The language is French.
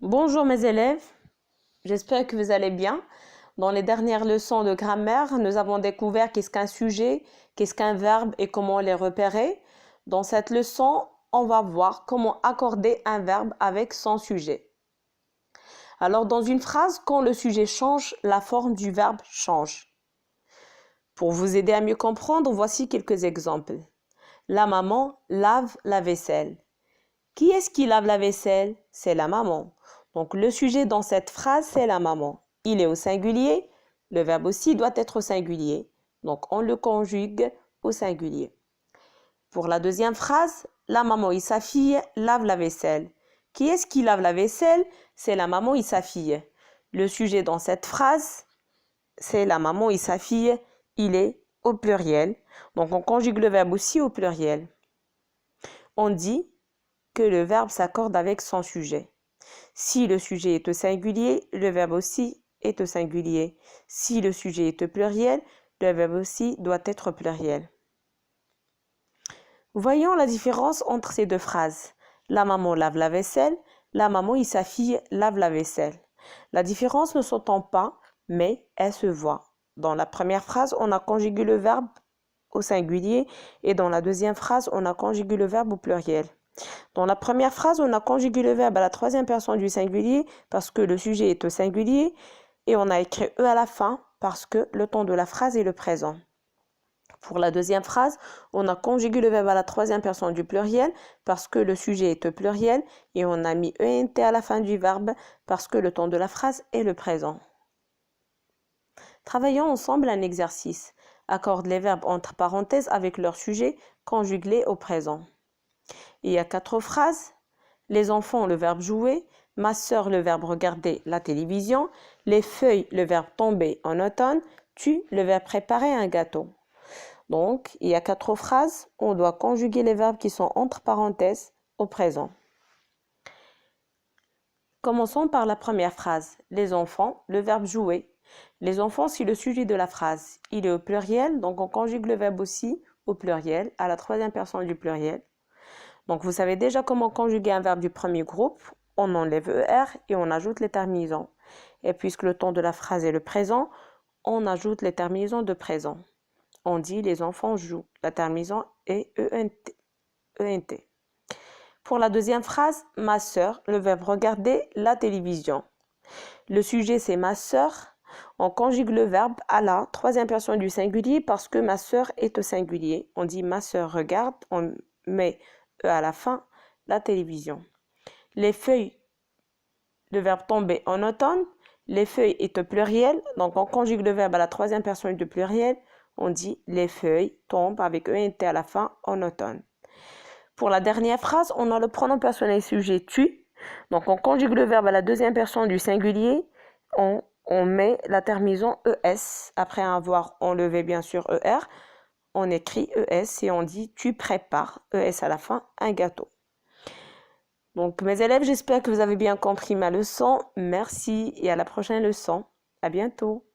Bonjour mes élèves, j'espère que vous allez bien. Dans les dernières leçons de grammaire, nous avons découvert qu'est-ce qu'un sujet, qu'est-ce qu'un verbe et comment les repérer. Dans cette leçon, on va voir comment accorder un verbe avec son sujet. Alors dans une phrase, quand le sujet change, la forme du verbe change. Pour vous aider à mieux comprendre, voici quelques exemples. La maman lave la vaisselle. Qui est-ce qui lave la vaisselle? C'est la maman. Donc le sujet dans cette phrase, c'est la maman. Il est au singulier, le verbe aussi doit être au singulier. Donc on le conjugue au singulier. Pour la deuxième phrase, la maman et sa fille lavent la vaisselle. Qui est-ce qui lave la vaisselle? C'est la maman et sa fille. Le sujet dans cette phrase, c'est la maman et sa fille. Il est au pluriel. Donc on conjugue le verbe aussi au pluriel. On dit que le verbe s'accorde avec son sujet. Si le sujet est au singulier, le verbe aussi est au singulier. Si le sujet est au pluriel, le verbe aussi doit être pluriel. Voyons la différence entre ces deux phrases. La maman lave la vaisselle, la maman et sa fille lavent la vaisselle. La différence ne s'entend pas, mais elle se voit. Dans la première phrase, on a conjugué le verbe au singulier et dans la deuxième phrase, on a conjugué le verbe au pluriel. Dans la première phrase, on a conjugué le verbe à la troisième personne du singulier parce que le sujet est au singulier et on a écrit E à la fin parce que le temps de la phrase est le présent. Pour la deuxième phrase, on a conjugué le verbe à la troisième personne du pluriel parce que le sujet est au pluriel et on a mis ENT à la fin du verbe parce que le temps de la phrase est le présent. Travaillons ensemble un exercice. Accorde les verbes entre parenthèses avec leur sujet conjugué au présent. Il y a 4 phrases. Les enfants, le verbe jouer. Ma sœur, le verbe regarder la télévision. Les feuilles, le verbe tomber en automne. Tu, le verbe préparer un gâteau. Donc, il y a 4 phrases. On doit conjuguer les verbes qui sont entre parenthèses au présent. Commençons par la première phrase. Les enfants, le verbe jouer. Les enfants, c'est le sujet de la phrase. Il est au pluriel, donc on conjugue le verbe aussi au pluriel, à la troisième personne du pluriel. Donc, vous savez déjà comment conjuguer un verbe du premier groupe. On enlève ER et on ajoute les terminaisons. Et puisque le temps de la phrase est le présent, on ajoute les terminaisons de présent. On dit les enfants jouent. La terminaison est ENT. Pour la deuxième phrase, ma sœur, le verbe regarder la télévision. Le sujet, c'est ma sœur. On conjugue le verbe à la troisième personne du singulier parce que ma sœur est au singulier. On dit ma sœur regarde, on met à la fin, la télévision. Les feuilles, le verbe tomber en automne. Les feuilles est au pluriel, donc on conjugue le verbe à la troisième personne du pluriel. On dit les feuilles tombent avec ENT à la fin en automne. Pour la dernière phrase, on a le pronom personnel sujet tu. Donc on conjugue le verbe à la deuxième personne du singulier. On met la terminaison ES après avoir enlevé bien sûr ER. On écrit ES et on dit tu prépares, ES à la fin, un gâteau. Donc mes élèves, j'espère que vous avez bien compris ma leçon. Merci et à la prochaine leçon. À bientôt.